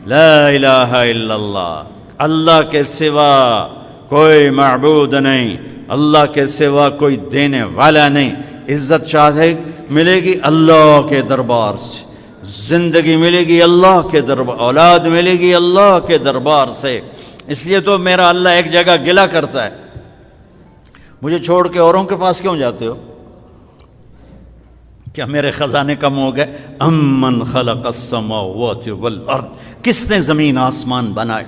لا الہ الا اللہ، اللہ کے سوا کوئی معبود نہیں، اللہ کے سوا کوئی دینے والا نہیں۔ عزت چاہے ملے گی اللہ کے دربار سے، زندگی ملے گی اللہ کے دربار، اولاد ملے گی اللہ کے دربار سے۔ اس لیے تو میرا اللہ ایک جگہ گلہ کرتا ہے، مجھے چھوڑ کے اوروں کے پاس کیوں جاتے ہو؟ کیا میرے خزانے کم ہو گئے؟ امن خلق السماوات والارض، کس نے زمین آسمان بنائے؟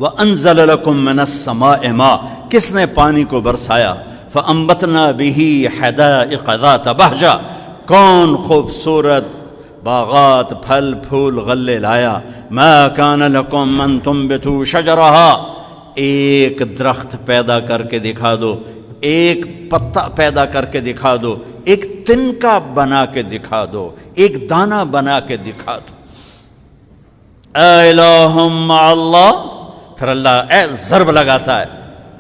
وانزل لکم من السماء ماء، کس نے پانی کو برسایا؟ فانبتنا به حدائق ذات بہجہ، کون خوبصورت باغات پھل پھول غلے لایا؟ ما کان لکم ان تنبتوا شجرہا، ایک درخت پیدا کر کے دکھا دو، ایک پتا پیدا کر کے دکھا دو، ایک تنکا بنا کے دکھا دو، ایک دانہ بنا کے دکھا دو۔ اے الہ مع اللہ، پھر اللہ ضرب لگاتا ہے،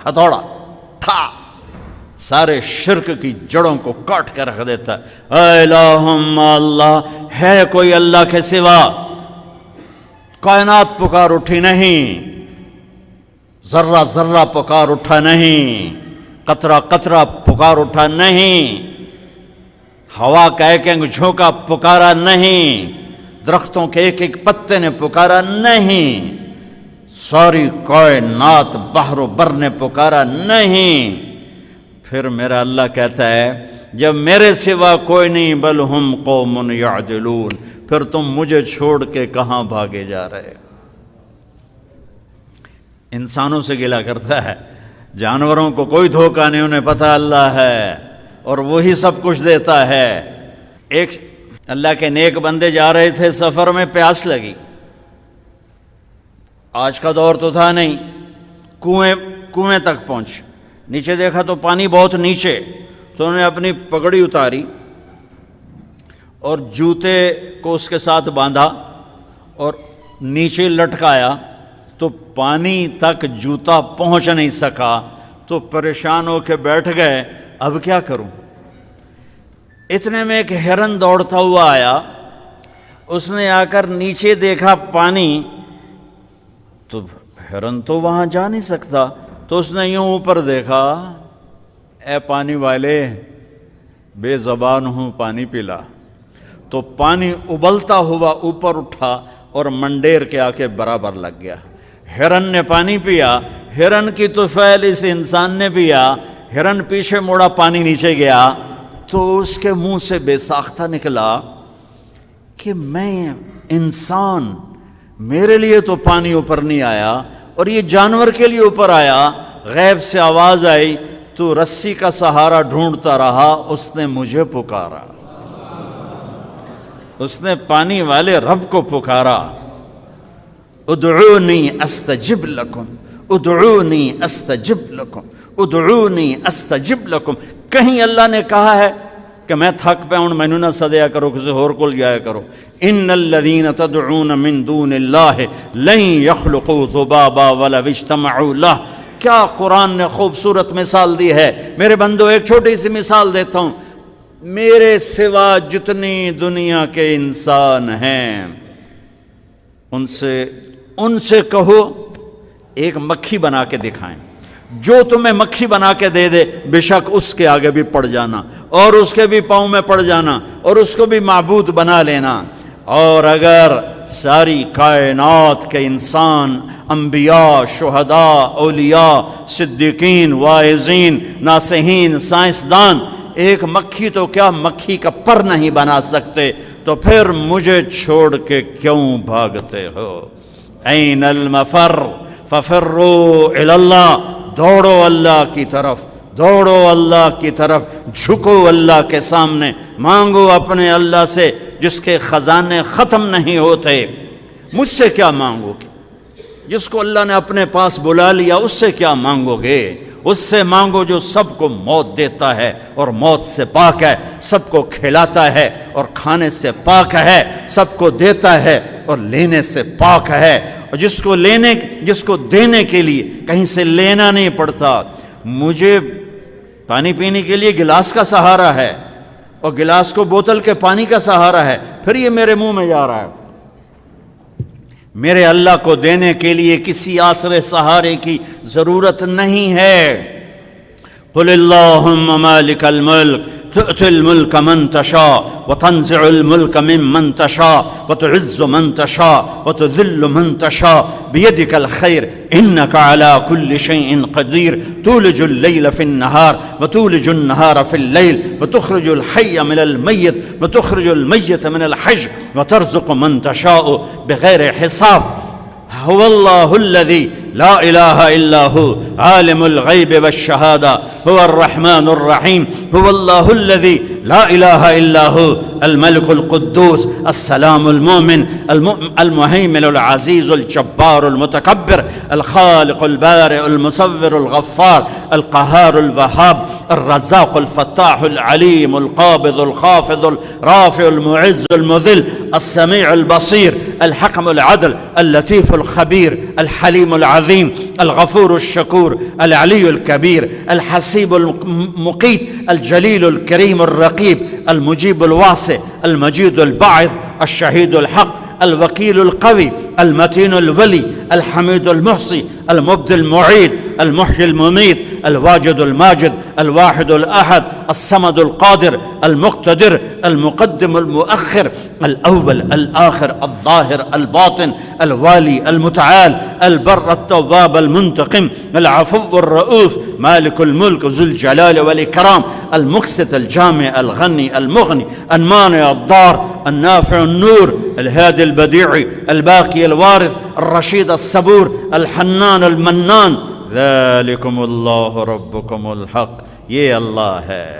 ہتھوڑا ٹھا، سارے شرک کی جڑوں کو کاٹ کے رکھ دیتا ہے۔ اے الہ مع اللہ، ہے کوئی اللہ کے سوا؟ کائنات پکار اٹھی نہیں، ذرہ ذرہ پکار اٹھا نہیں، قطرہ قطرہ پکار اٹھا نہیں، ہوا کا ایک ایک جھونکا پکارا نہیں، درختوں کے ایک ایک پتے نے پکارا نہیں، ساری کائنات بحر و بر نے پکارا نہیں۔ پھر میرا اللہ کہتا ہے جب میرے سوا کوئی نہیں، بل ہم قوم یعدلون، پھر تم مجھے چھوڑ کے کہاں بھاگے جا رہے؟ انسانوں سے گلہ کرتا ہے، جانوروں کو کوئی دھوکہ نہیں، انہیں پتہ اللہ ہے اور وہی سب کچھ دیتا ہے۔ ایک اللہ کے نیک بندے جا رہے تھے سفر میں، پیاس لگی، آج کا دور تو تھا نہیں، کنویں تک پہنچ، نیچے دیکھا تو پانی بہت نیچے، تو انہوں نے اپنی پگڑی اتاری اور جوتے کو اس کے ساتھ باندھا اور نیچے لٹکایا، تو پانی تک جوتا پہنچ نہیں سکا، تو پریشان ہو کے بیٹھ گئے، اب کیا کروں؟ اتنے میں ایک ہرن دوڑتا ہوا آیا، اس نے آ کر نیچے دیکھا پانی، تو ہرن تو وہاں جا نہیں سکتا، تو اس نے یوں اوپر دیکھا، اے پانی والے بے زبان ہوں، پانی پلا۔ تو پانی ابلتا ہوا اوپر اٹھا اور منڈیر کے آ کے برابر لگ گیا۔ ہرن نے پانی پیا، ہرن کی طفیل اس انسان نے پیا، ہرن پیچھے موڑا، پانی نیچے گیا، تو اس کے منہ سے بے ساختہ نکلا کہ میں انسان، میرے لیے تو پانی اوپر نہیں آیا اور یہ جانور کے لیے اوپر آیا۔ غیب سے آواز آئی، تو رسی کا سہارا ڈھونڈتا رہا، اس نے مجھے پکارا، اس نے پانی والے رب کو پکارا۔ ادعونی استجب لکم، ادعونی استجب لکم، ادعونی استجب لکم۔ کہیں اللہ نے کہا ہے کہ میں تھک پیا ہوں مینوں نہ سدیا کرو، کسی اور کول جایا کرو؟ ان الذین تدعون من دون اللہ لن یخلقوا ذبابا ولو اجتمعوا لہ۔ کیا قرآن نے خوبصورت مثال دی ہے۔ میرے بندو ایک چھوٹی سی مثال دیتا ہوں، میرے سوا جتنی دنیا کے انسان ہیں ان سے کہو ایک مکھی بنا کے دکھائیں، جو تمہیں مکھی بنا کے دے دے بے شک اس کے آگے بھی پڑ جانا اور اس کے بھی پاؤں میں پڑ جانا اور اس کو بھی معبود بنا لینا۔ اور اگر ساری کائنات کے انسان، انبیاء، شہداء، اولیاء، صدیقین، واعظین، ناصحین، سائنسدان ایک مکھی تو کیا مکھی کا پر نہیں بنا سکتے، تو پھر مجھے چھوڑ کے کیوں بھاگتے ہو؟ این المفر ففروا الی اللہ، دوڑو اللہ کی طرف، دوڑو اللہ کی طرف، جھکو اللہ کے سامنے، مانگو اپنے اللہ سے جس کے خزانے ختم نہیں ہوتے۔ مجھ سے کیا مانگو گے؟ جس کو اللہ نے اپنے پاس بلا لیا اس سے کیا مانگو گے؟ اس سے مانگو جو سب کو موت دیتا ہے اور موت سے پاک ہے، سب کو کھلاتا ہے اور کھانے سے پاک ہے، سب کو دیتا ہے اور لینے سے پاک ہے، اور جس کو دینے کے لیے کہیں سے لینا نہیں پڑتا۔ مجھے پانی پینے کے لیے گلاس کا سہارا ہے اور گلاس کو بوتل کے پانی کا سہارا ہے، پھر یہ میرے منہ میں جا رہا ہے۔ میرے اللہ کو دینے کے لیے کسی آسرے سہارے کی ضرورت نہیں ہے۔ قل اللہم مالک الملک تؤتی الملک من تشاء وتنزع الملک ممن تشاء وتعز من تشاء وتذل من تشاء بیدک الخیر انک علی کل شیء قدیر تولج اللیل فی النہار وتولج النہار فی اللیل وتخرج الحی من المیت وتخرج المیت من الحی وترزق من تشاء بغیر حساب۔ هو الله الذي لا إله إلا هو عالم الغيب والشهادة هو الرحمن الرحيم هو الله الذي لا إله إلا هو الملك القدوس السلام المؤمن المهيمن العزيز الجبار المتكبر الخالق البارئ المصور الغفار القهار الوهاب الرزاق الفتاح العليم القابض الخافض الرافع المعز المذل السميع البصير الحكم العدل اللطيف الخبير الحليم العظيم الغفور الشكور العلي الكبير الحسيب المقيت الجليل الكريم الرقيب المجيب الواسع المجيد الباعث الشهيد الحق الوكيل القوي المتين الولي الحميد المحصي المبدي المعيد المحيي المميت الواجد الماجد الواحد الأحد الصمد القادر المقتدر المقدم المؤخر الأول الآخر الظاهر الباطن الوالي المتعال البر التواب المنتقم العفو الرؤوف مالك الملك ذو الجلال والإكرام المقسط الجامع الغني المغني المانع الضار النافع النور الهادي البديع الباقي الوارث الرشيد الصبور الحنان المنان ذلكم الله ربكم الحق۔ یہ اللہ ہے،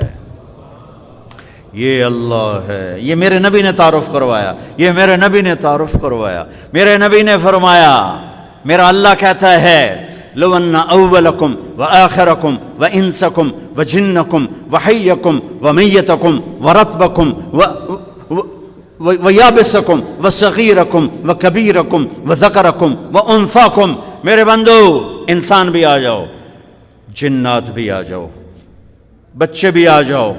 یہ اللہ ہے، یہ میرے نبی نے تعارف کروایا، یہ میرے نبی نے تعارف کروایا۔ میرے نبی نے فرمایا، میرا اللہ کہتا ہے لو ان اولکم وآخرکم وانسکم وجنکم وحیکم ومیتکم ورطبکم ویابسکم وصغیرکم وکبیرکم وذکرکم وانثاکم، میرے بندو انسان بھی آ جاؤ، جنات بھی آ جاؤ، بچے بھی آ جاؤ،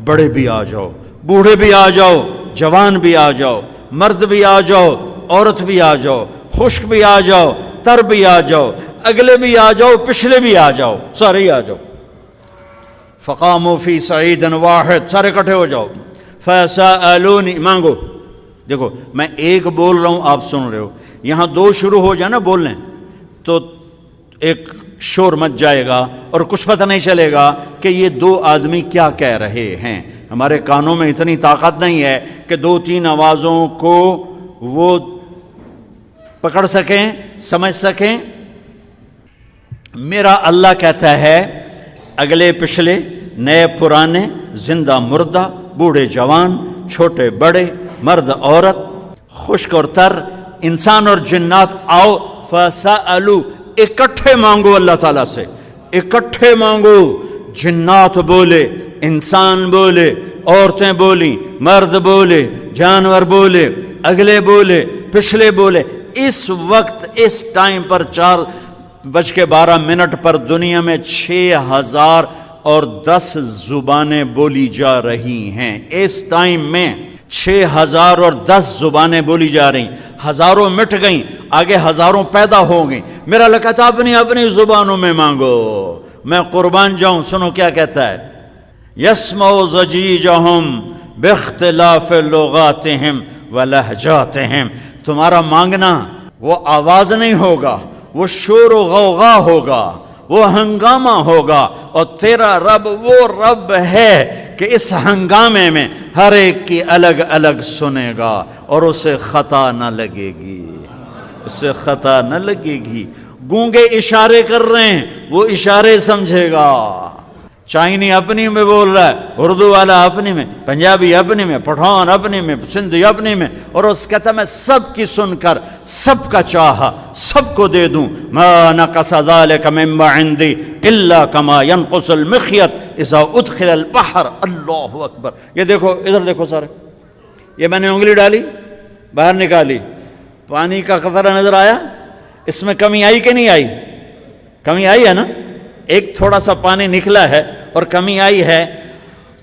بڑے بھی آ جاؤ، بوڑھے بھی آ جاؤ، جوان بھی آ جاؤ، مرد بھی آ جاؤ، عورت بھی آ جاؤ، خشک بھی آ جاؤ، تر بھی آ جاؤ، اگلے بھی آ جاؤ، پچھلے بھی آ جاؤ، سارے ہی آ جاؤ۔ فقاموا فی صعید واحد، سارے اکٹھے ہو جاؤ۔ فسألونی، مانگو۔ دیکھو میں ایک بول رہا ہوں، آپ سن رہے ہو، یہاں دو شروع ہو جائے نا بولنے تو ایک شور مچ جائے گا اور کچھ پتہ نہیں چلے گا کہ یہ دو آدمی کیا کہہ رہے ہیں۔ ہمارے کانوں میں اتنی طاقت نہیں ہے کہ دو تین آوازوں کو وہ پکڑ سکیں، سمجھ سکیں۔ میرا اللہ کہتا ہے اگلے پچھلے، نئے پرانے، زندہ مردہ، بوڑھے جوان، چھوٹے بڑے، مرد عورت، خشک اور تر، انسان اور جنات آؤ۔ فسألوا، اکٹھے مانگو اللہ تعالیٰ سے، اکٹھے مانگو۔ جنات بولے، انسان بولے، عورتیں بولیں، مرد بولے، جانور بولے، اگلے بولے، پچھلے بولے۔ اس وقت اس ٹائم پر 4:12 پر دنیا میں 6010 زبانیں بولی جا رہی ہیں۔ اس ٹائم میں 6010 زبانیں بولی جا رہی، ہزاروں مٹ گئیں، آگے ہزاروں پیدا ہو گئیں۔ میرا اللہ کہتا اپنی اپنی زبانوں میں مانگو، میں قربان جاؤں۔ سنو کیا کہتا ہے، یسمع ضجیجہم باختلاف لغاتہم ولہجاتہم۔ تمہارا مانگنا وہ آواز نہیں ہوگا، وہ شور و غوغا ہوگا، وہ ہنگامہ ہوگا، اور تیرا رب وہ رب ہے کہ اس ہنگامے میں ہر ایک کی الگ الگ سنے گا اور اسے خطا نہ لگے گی، اسے خطا نہ لگے گی۔ گونگے اشارے کر رہے ہیں، وہ اشارے سمجھے گا۔ چائنی اپنی میں بول رہا ہے، اردو والا اپنی میں، پنجابی اپنی میں، پٹھان اپنی میں، سندھی اپنی میں، اور اس کہتا میں سب کی سن کر سب کا چاہا سب کو دے دوں۔ ما نقص ذلك مما عندي الا كما ينقص المخيط اذا ادخل البحر۔ اللہ اکبر۔ یہ دیکھو، ادھر دیکھو سارے، یہ میں نے انگلی ڈالی، باہر نکالی، پانی کا قطرہ نظر آیا، اس میں کمی آئی کہ نہیں آئی؟ کمی آئی ہے نا، ایک تھوڑا سا پانی نکلا ہے اور کمی آئی ہے۔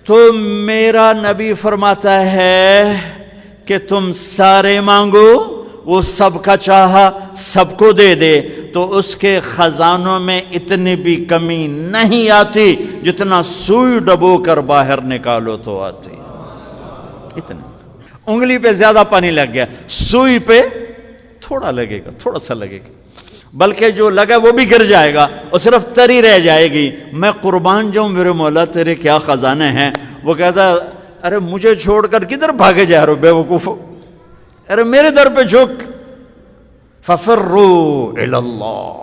تو میرا نبی فرماتا ہے کہ تم سارے مانگو، وہ سب کا چاہا سب کو دے دے تو اس کے خزانوں میں اتنی بھی کمی نہیں آتی جتنا سوئی ڈبو کر باہر نکالو تو آتی. اتنا انگلی پہ زیادہ پانی لگ گیا، سوئی پہ تھوڑا لگے گا، تھوڑا سا لگے گا، بلکہ جو لگا وہ بھی گر جائے گا اور صرف تری رہ جائے گی. میں قربان جاؤں میرے مولا تیرے کیا خزانے ہیں. وہ کہتا ارے مجھے چھوڑ کر کدھر بھاگے جا رہے ہو بے وقوف، ارے میرے در پہ جھک. ففروا الی اللہ،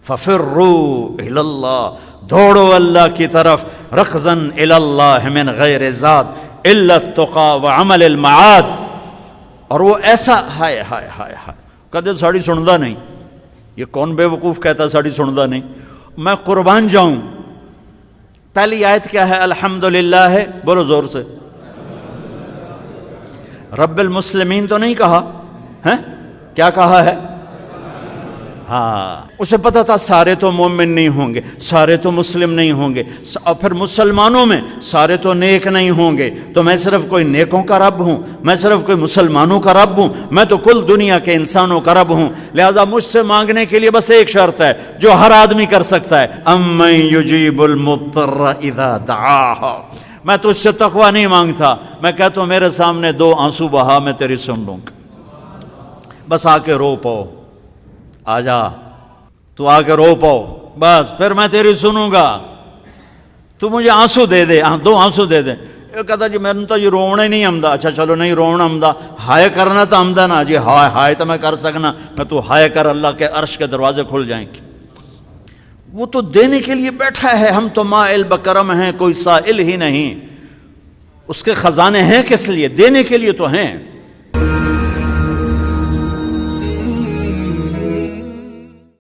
ففروا الی اللہ، دوڑو اللہ کی طرف. رکضا الی اللہ من غیر زاد الا التقى وعمل المعاد. اور وہ ایسا ہائے ہائے ہائے ہائے کہتے ساڑی سندا نہیں. یہ کون بے وقوف کہتا ساڑی سندا نہیں. میں قربان جاؤں. پہلی آیت کیا ہے؟ الحمدللہ ہے، بولو زور سے. رب المسلمین تو نہیں کہا ہے، کیا کہا ہے؟ ہاں، اسے پتا تھا سارے تو مومن نہیں ہوں گے، سارے تو مسلم نہیں ہوں گے، اور پھر مسلمانوں میں سارے تو نیک نہیں ہوں گے، تو میں صرف کوئی نیکوں کا رب ہوں، میں صرف کوئی مسلمانوں کا رب ہوں، میں تو کل دنیا کے انسانوں کا رب ہوں. لہذا مجھ سے مانگنے کے لیے بس ایک شرط ہے جو ہر آدمی کر سکتا ہے، امن یجیب المضطر اذا دعاہا. میں تجھ سے تقوی نہیں مانگتا، میں کہتا ہوں میرے سامنے 2 آنسو بہا، میں تیری سن لوں گا. بس آ کے رو پاؤ، آ جا تو آ کے رو پاؤ، بس پھر میں تیری سنوں گا. تو مجھے آنسو دے دے، 2 آنسو دے دے. یہ کہتا جی میں نے تو یہ رونا ہی نہیں آمدہ. اچھا چلو نہیں رونا آمدہ، ہائے کرنا تو آمدہ نا جی. ہائے ہائے تو میں کر سکنا، میں تو ہائے کر اللہ کے عرش کے دروازے کھل جائیں گے. وہ تو دینے کے لیے بیٹھا ہے. ہم تو مائل بکرم ہیں، کوئی سائل ہی نہیں. اس کے خزانے ہیں کس لیے؟ دینے کے لیے تو ہیں.